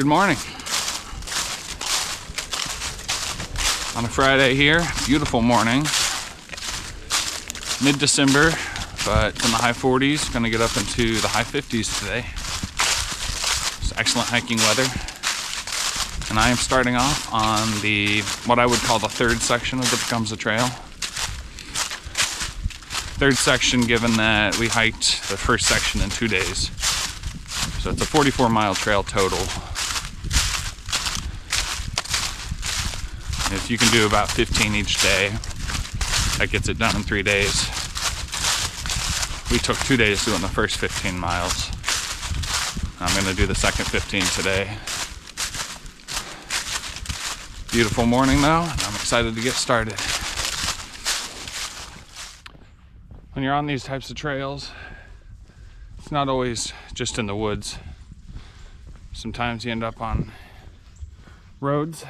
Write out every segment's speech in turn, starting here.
Good morning. On a Friday here, beautiful morning. Mid-December, but it's in the high 40s. Gonna get up into the high 50s today. It's excellent hiking weather. And I am starting off on what I would call the third section of the Tecumseh Trail. Third section, given that we hiked the first section in 2 days. So it's a 44-mile trail total. If you can do about 15 each day, that gets it done in 3 days. We took 2 days doing the first 15 miles. I'm going to do the second 15 today. Beautiful morning though, and I'm excited to get started. When you're on these types of trails, it's not always just in the woods. Sometimes you end up on roads.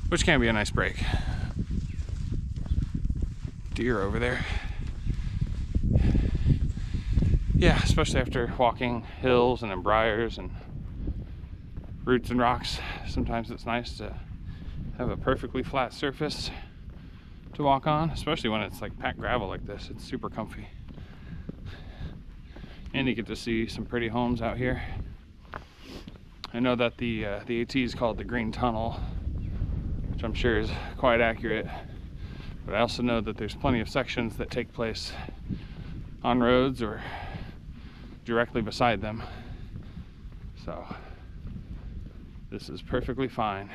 Which can be a nice break. Deer over there. Yeah, especially after walking hills and in briars and roots and rocks. Sometimes it's nice to have a perfectly flat surface to walk on, especially when it's like packed gravel like this. It's super comfy. And you get to see some pretty homes out here. I know that the AT is called the Green Tunnel, which I'm sure is quite accurate, but I also know that there's plenty of sections that take place on roads or directly beside them. So this is perfectly fine.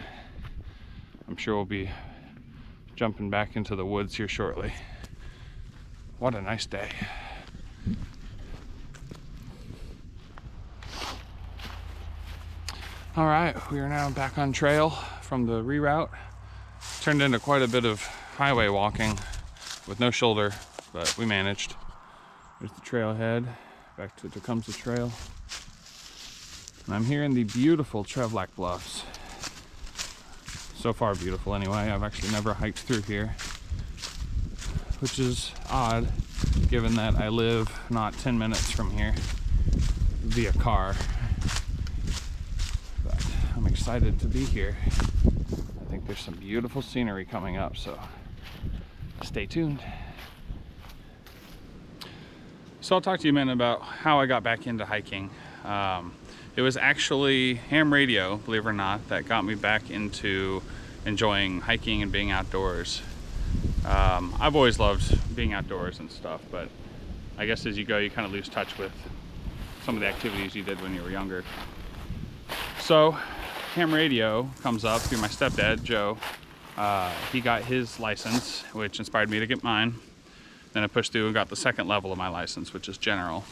I'm sure we'll be jumping back into the woods here shortly. What a nice day. All right, we are now back on trail from the reroute. Turned into quite a bit of highway walking with no shoulder, but we managed. There's the trailhead, back to Tecumseh Trail. And I'm here in the beautiful Trevlac Bluffs. So far beautiful anyway. I've actually never hiked through here, which is odd given that I live not 10 minutes from here via car. But I'm excited to be here. I think there's some beautiful scenery coming up, so stay tuned. So I'll talk to you a minute about how I got back into hiking. It was actually ham radio, believe it or not, that got me back into enjoying hiking and being outdoors. I've always loved being outdoors and stuff, but I guess as you go, you kind of lose touch with some of the activities you did when you were younger. So ham radio comes up through my stepdad, Joe. He got his license, which inspired me to get mine. Then I pushed through and got the second level of my license, which is general.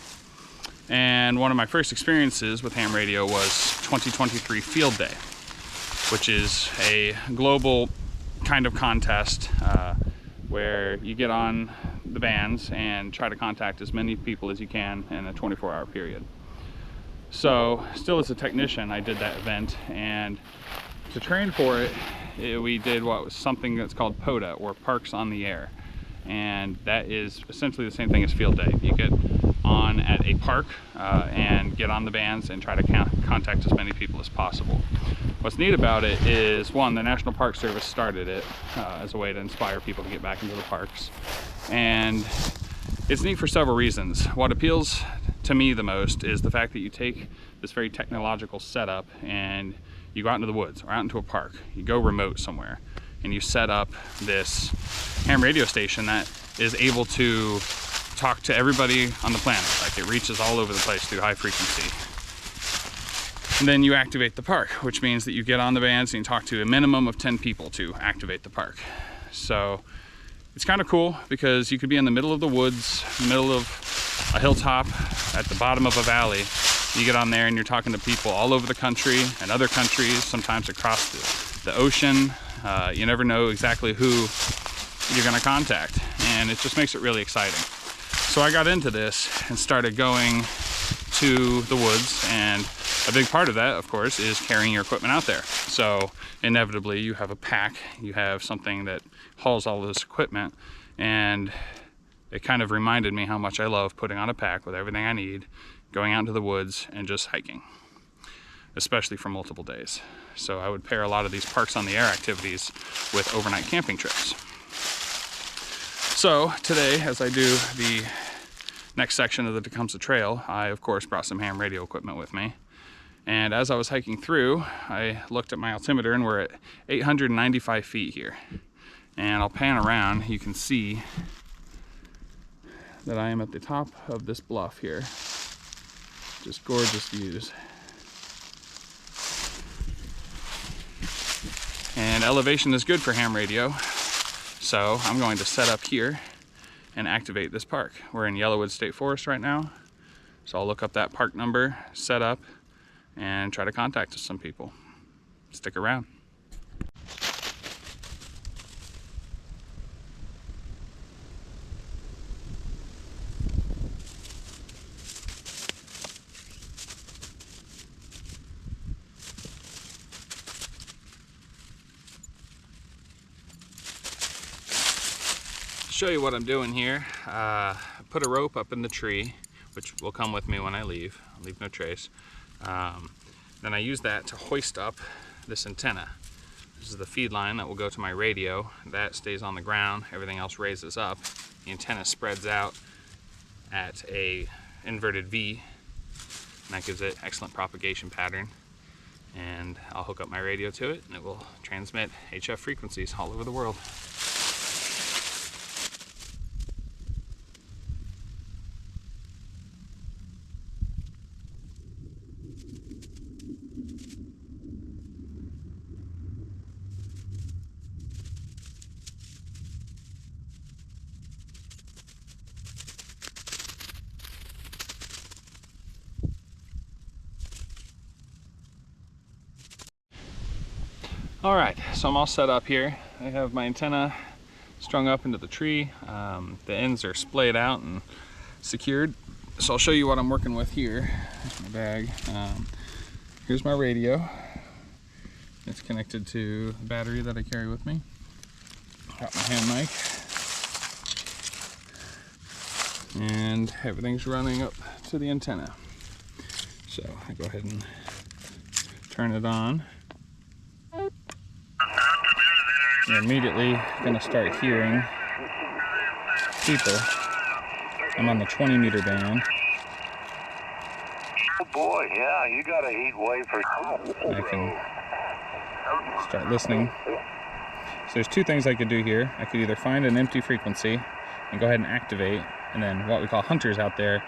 And one of my first experiences with ham radio was 2023 Field Day, which is a global kind of contest where you get on the bands and try to contact as many people as you can in a 24-hour period. So still as a technician, I did that event, and to train for it, we did what was something that's called POTA, or Parks on the Air. And that is essentially the same thing as Field Day. You get on at a park and get on the bands and try to contact as many people as possible. What's neat about it is, one, the National Park Service started it as a way to inspire people to get back into the parks. And it's neat for several reasons. What appeals to me the most is the fact that you take this very technological setup and you go out into the woods or out into a park, you go remote somewhere, and you set up this ham radio station that is able to talk to everybody on the planet. Like, it reaches all over the place through high frequency. And then you activate the park, which means that you get on the bands and you talk to a minimum of 10 people to activate the park. So it's kind of cool because you could be in the middle of the woods, middle of a hilltop, at the bottom of a valley. You get on there and you're talking to people all over the country and other countries, sometimes across the ocean. You never know exactly who you're going to contact, and it just makes it really exciting. So I got into this and started going to the woods, and a big part of that, of course, is carrying your equipment out there. So inevitably you have a pack, you have something that hauls all this equipment, and it kind of reminded me how much I love putting on a pack with everything I need, going out into the woods and just hiking, especially for multiple days. So I would pair a lot of these Parks on the Air activities with overnight camping trips. So today, as I do the next section of the Tecumseh Trail, I of course brought some ham radio equipment with me. And as I was hiking through, I looked at my altimeter and we're at 895 feet here. And I'll pan around, you can see that I am at the top of this bluff here. Just gorgeous views. And elevation is good for ham radio, so I'm going to set up here and activate this park. We're in Yellowwood State Forest right now, so I'll look up that park number, set up, and try to contact some people. Stick around. Show you what I'm doing here. Put a rope up in the tree, which will come with me when I leave. I'll leave no trace. Then I use that to hoist up this antenna. This is the feed line that will go to my radio. That stays on the ground, everything else raises up. The antenna spreads out at a inverted V, and that gives it excellent propagation pattern. And I'll hook up my radio to it, and it will transmit HF frequencies all over the world. All right, so I'm all set up here. I have my antenna strung up into the tree. The ends are splayed out and secured. So I'll show you what I'm working with here. Here's my bag. Here's my radio. It's connected to the battery that I carry with me. Got my hand mic. And everything's running up to the antenna. So I go ahead and turn it on. You're immediately going to start hearing people. I'm on the 20-meter band. Oh boy, yeah, you got a heat wave for. I can start listening. So there's two things I could do here. I could either find an empty frequency and go ahead and activate, and then what we call hunters out there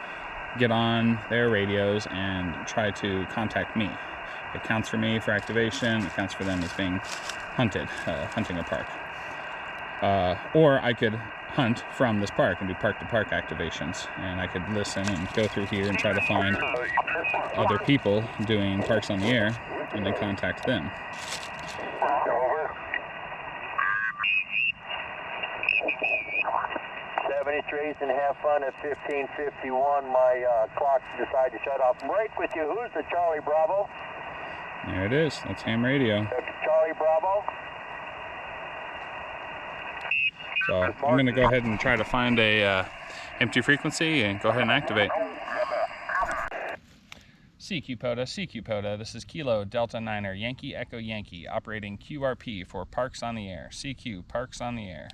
get on their radios and try to contact me. It counts for me for activation, it counts for them as being hunted, hunting a park. Or I could hunt from this park and do park-to-park activations, and I could listen and go through here and try to find other people doing Parks on the Air and then contact them. Trees and have fun at 15:51. My clock decided to shut off. Right with you. Who's the Charlie Bravo? There it is. That's ham radio. Charlie Bravo. So I'm going to go ahead and try to find a empty frequency and go ahead and activate. CQ-POTA, CQ-POTA, this is Kilo Delta Niner Yankee Echo Yankee operating QRP for Parks on the Air. CQ, Parks on the Air.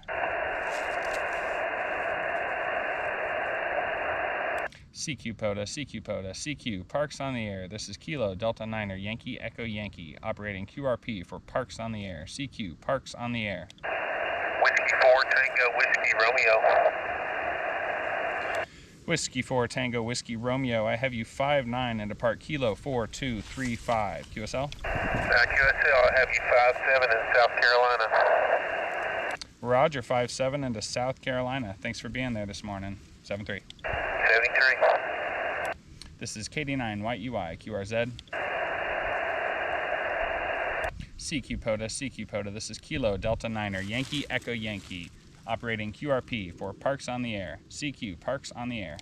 CQ-POTA, CQ-POTA, CQ, Parks on the Air. This is Kilo Delta Niner Yankee Echo Yankee operating QRP for Parks on the Air. CQ, Parks on the Air. Whiskey 4 Tango Whiskey Romeo. Whiskey 4 Tango Whiskey Romeo. I have you 5-9 and depart Kilo 4235. QSL? QSL, I have you 5-7 in South Carolina. Roger, 5-7 into South Carolina. Thanks for being there this morning. 7-3. 73. This is KD9 White UI, QRZ. CQ-POTA, CQ-POTA, this is Kilo Delta Niner Yankee Echo Yankee operating QRP for Parks on the Air. CQ, Parks on the Air.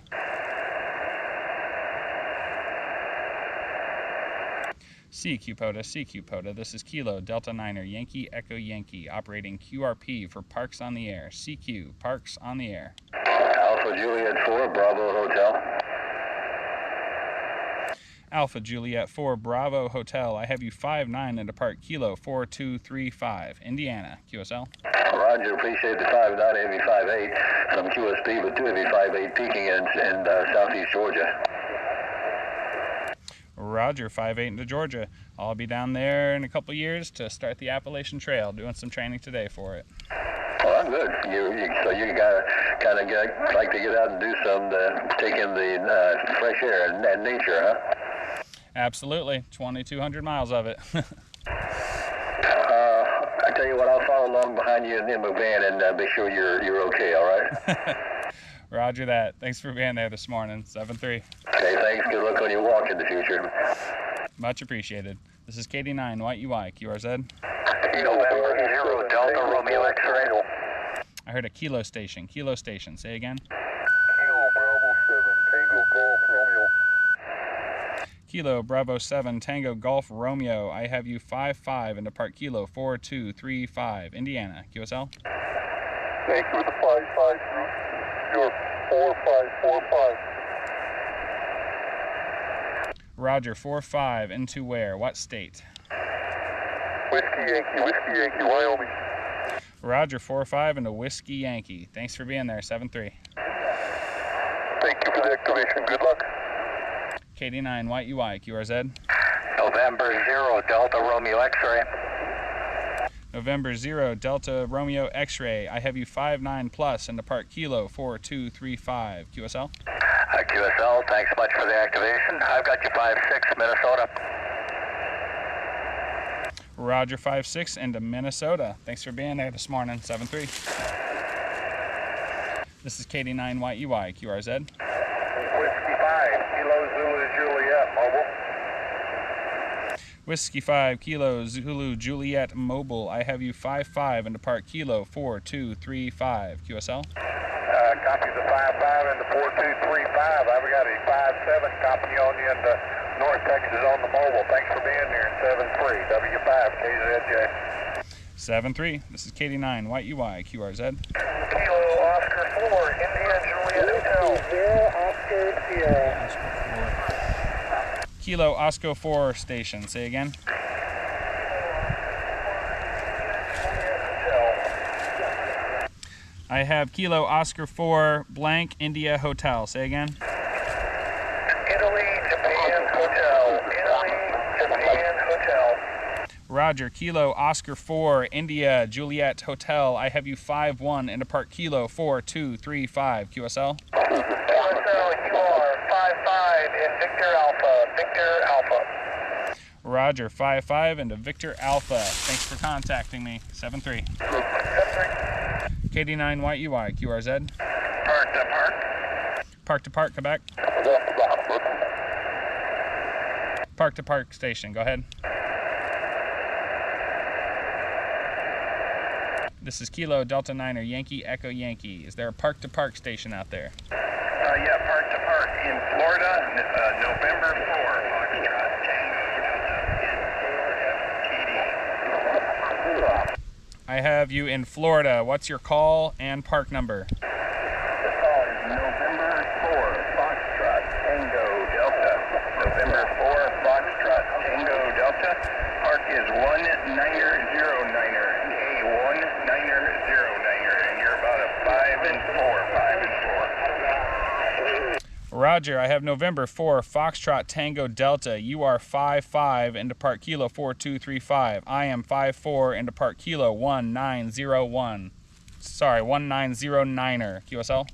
CQ-POTA, CQ-POTA, this is Kilo Delta Niner Yankee Echo Yankee operating QRP for Parks on the Air. CQ, Parks on the Air. Alpha Alpha Juliet 4, Bravo Hotel. Alpha Juliet 4 Bravo Hotel. I have you 5-9 and depart Kilo 4235, Indiana, QSL. Roger, appreciate the 5-9, Heavy 5-8. Some QSP, but 2 Heavy 5-8 peaking in southeast Georgia. Roger, 5-8 into Georgia. I'll be down there in a couple years to start the Appalachian Trail, doing some training today for it. Well, I'm good. So you gotta kind of like to get out and do some, take in the fresh air and nature, huh? Absolutely, 2,200 miles of it. I tell you what, I'll follow along behind you in the van and be sure you're okay, all right? Roger that. Thanks for being there this morning, 7-3. Okay, thanks. Good luck on your walk in the future. Much appreciated. This is KD9, White UI, QRZ. November 0 Delta Romeo X-ray. I heard a Kilo Station. Kilo Station. Say again. Kilo Bravo 7 Tango Golf Romeo. Kilo Bravo 7 Tango Golf Romeo. I have you 5-5 and depart Kilo 4235, Indiana, QSL. Thank you for the 5-5 group. You're 4545. Roger, 4-5 into where? What state? Whiskey Yankee, Wyoming. Roger, 4-5 into Whiskey Yankee. Thanks for being there, 7-3. Thank you for the activation. Good luck. KD9, White UI, QRZ. November 0 Delta Romeo X-ray. November 0 Delta Romeo X-ray. I have you 5-9 plus and depart Kilo 4235, QSL. QSL, thanks much for the activation. I've got you 5-6 Minnesota. Roger, 5-6 into Minnesota. Thanks for being there this morning, 7-3. This is KD9 White UI, QRZ. Whiskey 5 Kilo Zulu Juliet Mobile. Whiskey 5 Kilo Zulu Juliet Mobile. I have you 5-5 and depart Kilo 4235, QSL. Copies of 5-5 into 4235. I've got a 5-7 copy on you in North Texas on the mobile. Thanks for being here. 7-3 W5 KZJ. 7-3. This is KD9 White UI, QRZ. Kilo Oscar 4 India Juliet Hotel. 0 Oscar Sierra. Kilo Oscar 4 station. Say again. I have Kilo Oscar 4 blank India Hotel. Say again. Italy, Japan Hotel. Italy, Japan Hotel. Roger, Kilo Oscar 4 India Juliet Hotel. I have you 5-1 and depart Kilo 4235, QSL. QSL, you are 5-5 in Victor Alpha. Victor Alpha. Roger, 5-5 into Victor Alpha. Thanks for contacting me, 7-3. 7-3. KD9 White UI, QRZ. Park to park. Park to Park, Quebec. Park to Park station, go ahead. This is Kilo Delta 9er Yankee Echo Yankee. Is there a Park to Park station out there? Yeah, Park to Park in Florida, November 4, Foxtrot Tango Delta in I have you in Florida. What's your call and park number? The call is November 4, Foxtrot Tango Delta. November 4, Foxtrot Tango Delta. Park is 1909er. A1909er, and you're about a 5-4. Roger, I have November 4, Foxtrot Tango Delta. You are 5-5 and depart Kilo 4235. I am 5-4 and depart Kilo 1901. Sorry, 1909er. QSL?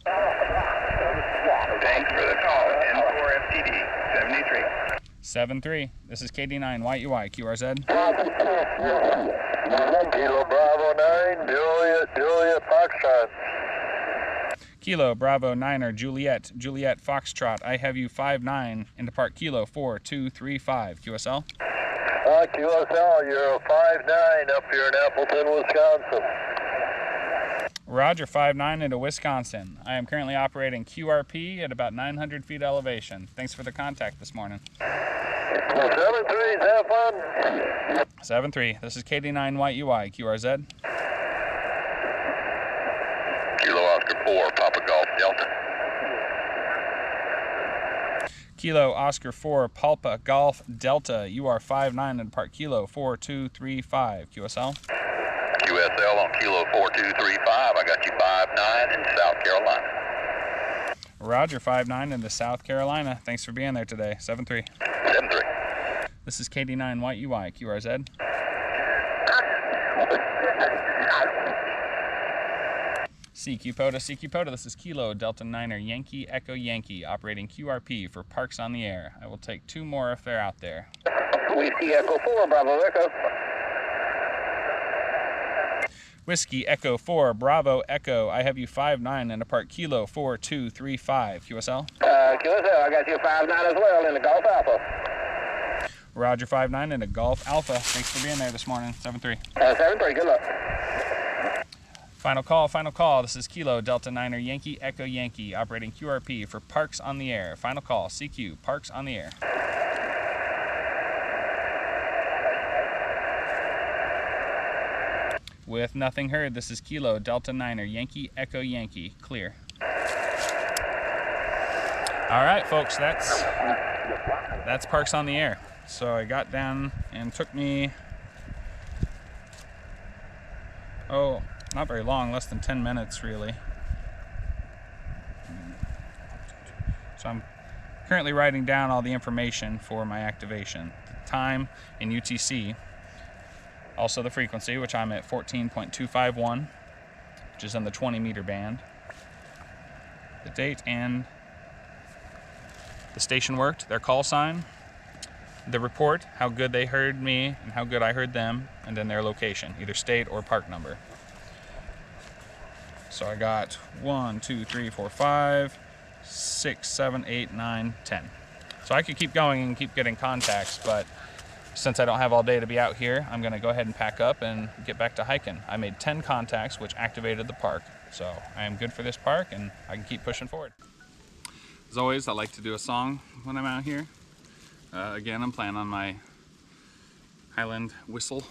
Thanks for the call. N4 FTD 73. 7-3. This is KD9 White UI, QRZ. Kilo Bravo 9, Juliet Foxtrot. Kilo Bravo 9er Juliet Foxtrot. I have you 5-9 and depart Kilo 4235. QSL? QSL, you're 5-9 up here in Appleton, Wisconsin. Roger, 5-9 into Wisconsin. I am currently operating QRP at about 900 feet elevation. Thanks for the contact this morning. 7-3, have fun. 7-3. This is KD9 White UI, QRZ. Kilo Oscar 4, Papa Golf Delta. Kilo Oscar 4 Palpa Golf Delta. You are 5'9" and depart Kilo 4235. QSL? QSL on Kilo 4235. I got you 5'9" in South Carolina. Roger, 5'9" into South Carolina. Thanks for being there today. 7-3. 7-3. This is KD9 White UI, QRZ. CQ POTA, CQ POTA. This is Kilo Delta Niner Yankee Echo Yankee operating QRP for Parks on the Air. I will take 2 more if they're out there. Whiskey Echo 4, Bravo Echo. Whiskey Echo 4 Bravo Echo. I have you 5'9" and depart Kilo 4235. QSL? QSL, I got you 5'9" as well in the Golf Alpha. Roger, 5'9" into Golf Alpha. Thanks for being there this morning. 7-3. 7-3, good luck. Final call, final call. This is Kilo Delta Niner Yankee Echo Yankee operating QRP for Parks on the Air. Final call, CQ, Parks on the Air. With nothing heard, this is Kilo Delta Niner Yankee Echo Yankee. Clear. All right, folks, that's Parks on the Air. So I got down and took me, not very long, less than 10 minutes really. So I'm currently writing down all the information for my activation. The time in UTC, also the frequency, which I'm at 14.251, which is in the 20-meter band. The date and the station worked, their call sign, the report, how good they heard me and how good I heard them, and then their location, either state or park number. So I got 1, 2, 3, 4, 5, 6, 7, 8, 9, 10. So I could keep going and keep getting contacts, but since I don't have all day to be out here, I'm gonna go ahead and pack up and get back to hiking. I made 10 contacts, which activated the park. So I am good for this park and I can keep pushing forward. As always, I like to do a song when I'm out here. Again, I'm playing on my Highland whistle.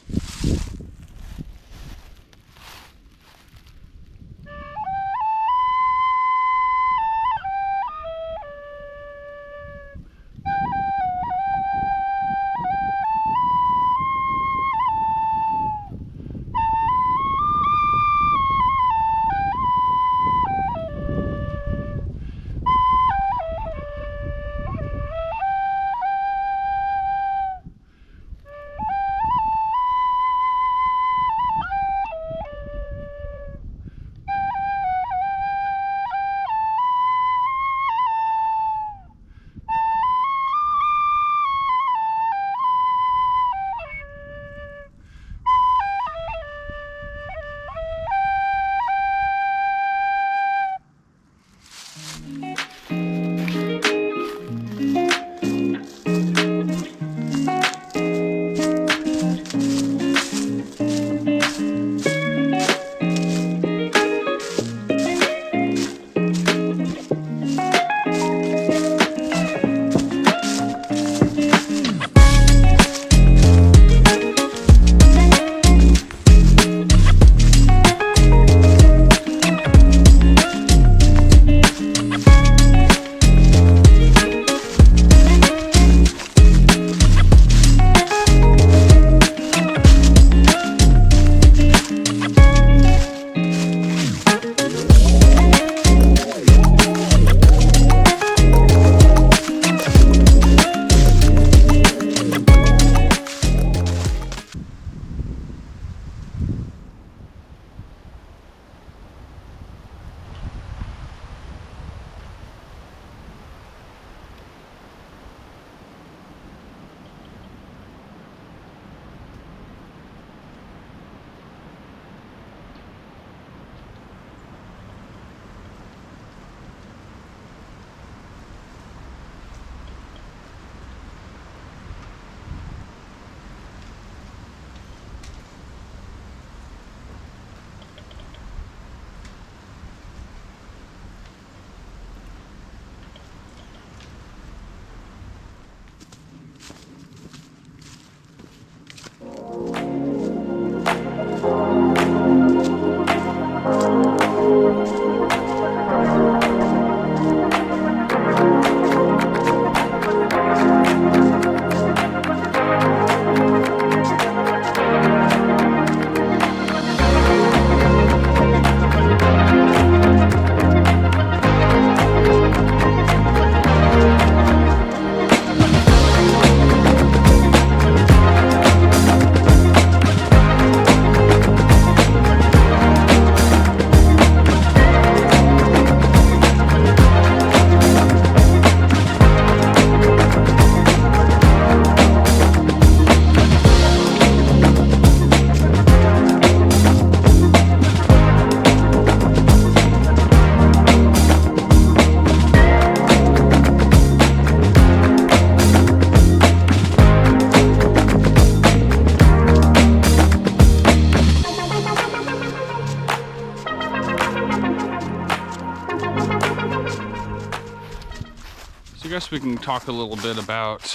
guess we can talk a little bit about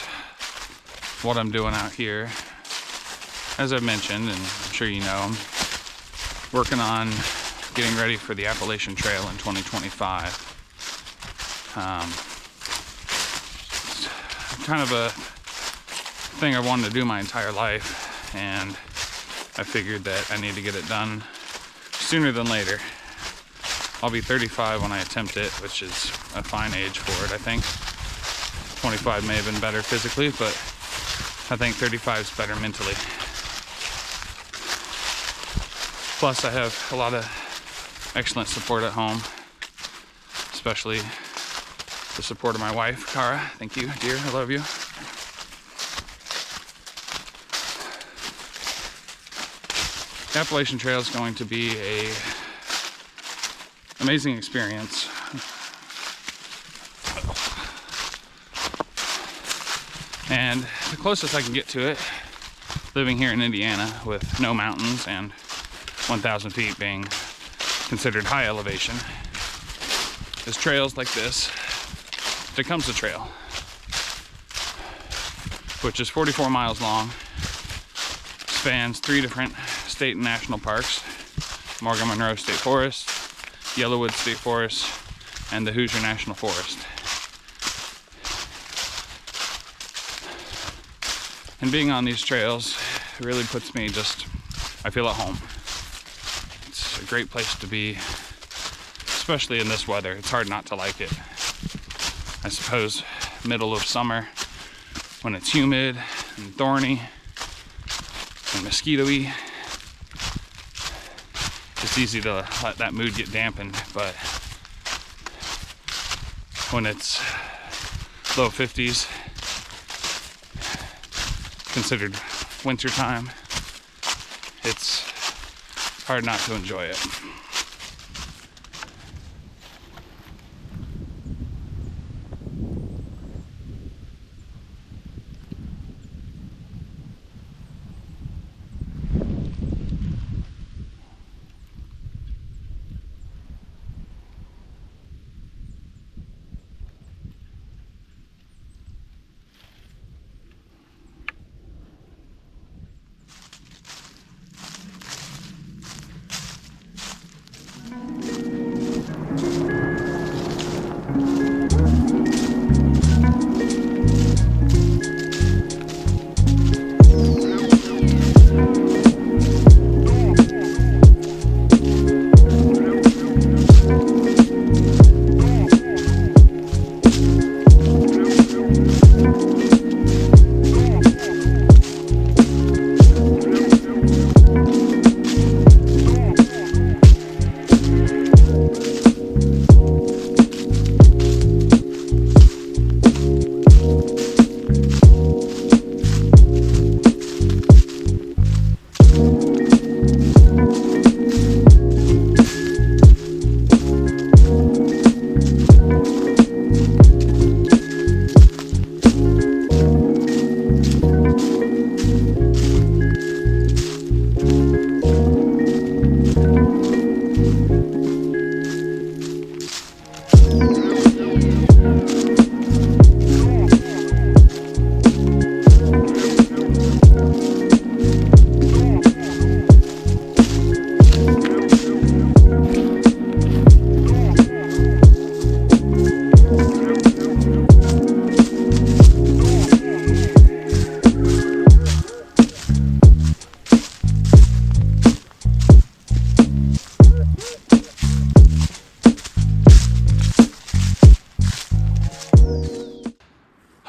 what I'm doing out here. As I've mentioned, and I'm sure you know, I'm working on getting ready for the Appalachian Trail in 2025. It's kind of a thing I wanted to do my entire life, and I figured that I need to get it done sooner than later. I'll be 35 when I attempt it, which is a fine age for it, I think. 25 may have been better physically, but I think 35 is better mentally. Plus, I have a lot of excellent support at home, especially the support of my wife, Kara. Thank you, dear. I love you. The Appalachian Trail is going to be an amazing experience. And the closest I can get to it, living here in Indiana with no mountains and 1,000 feet being considered high elevation, is trails like this. Tecumseh Trail, which is 44 miles long, spans 3 different state and national parks: Morgan Monroe State Forest, Yellowwood State Forest, and the Hoosier National Forest. And being on these trails really puts me I feel at home. It's a great place to be, especially in this weather. It's hard not to like it. I suppose middle of summer, when it's humid and thorny and mosquito-y, it's easy to let that mood get dampened. But when it's low 50s, considered winter time, it's hard not to enjoy it.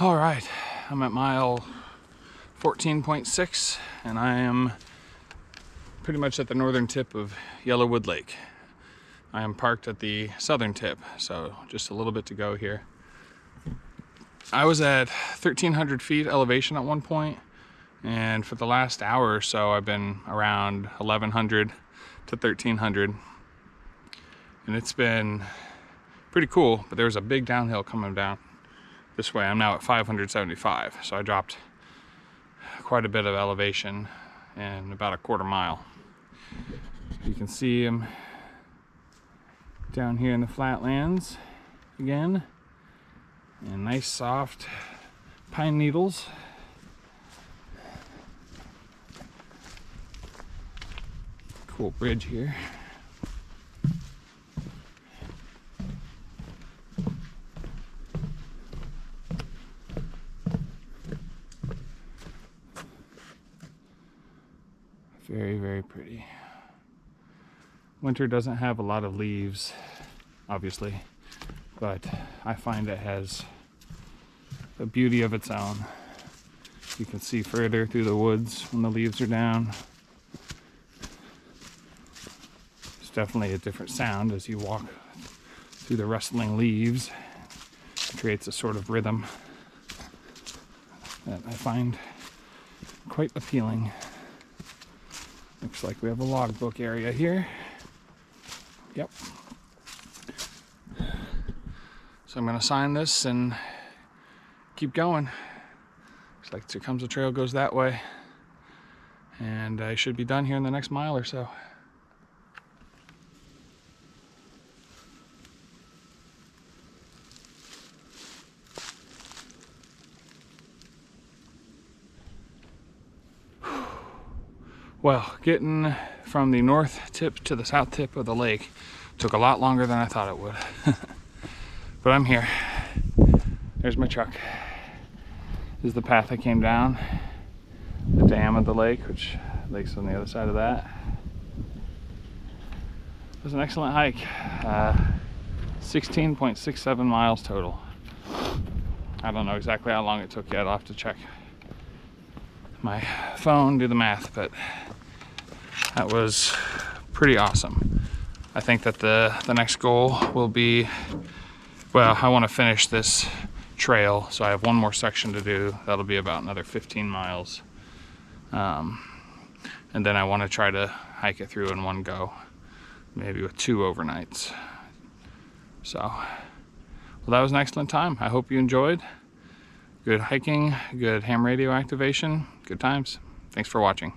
All right, I'm at mile 14.6, and I am pretty much at the northern tip of Yellowwood Lake. I am parked at the southern tip, so just a little bit to go here. I was at 1,300 feet elevation at one point, and for the last hour or so, I've been around 1,100 to 1,300, and it's been pretty cool, but there's a big downhill coming down this way. I'm now at 575, so I dropped quite a bit of elevation in about a quarter mile. You can see him down here in the flatlands again. And nice soft pine needles. Cool bridge here. Very, very pretty. Winter doesn't have a lot of leaves, obviously, but I find it has a beauty of its own. You can see further through the woods when the leaves are down. It's definitely a different sound as you walk through the rustling leaves. It creates a sort of rhythm that I find quite appealing. Looks like we have a logbook area here. Yep. So I'm gonna sign this and keep going. Looks like Tecumseh Trail goes that way. And I should be done here in the next mile or so. Well, getting from the north tip to the south tip of the lake took a lot longer than I thought it would. But I'm here. There's my truck. This is the path I came down. The dam of the lake, which lake's on the other side of that. It was an excellent hike. 16.67 miles total. I don't know exactly how long it took yet. I'll have to check my phone, do the math, but that was pretty awesome. I think that the next goal will be, well, I want to finish this trail, so I have one more section to do. That'll be about another 15 miles. And then I want to try to hike it through in one go, maybe with 2 overnights. So, well, that was an excellent time. I hope you enjoyed. Good hiking, good ham radio activation, good times. Thanks for watching.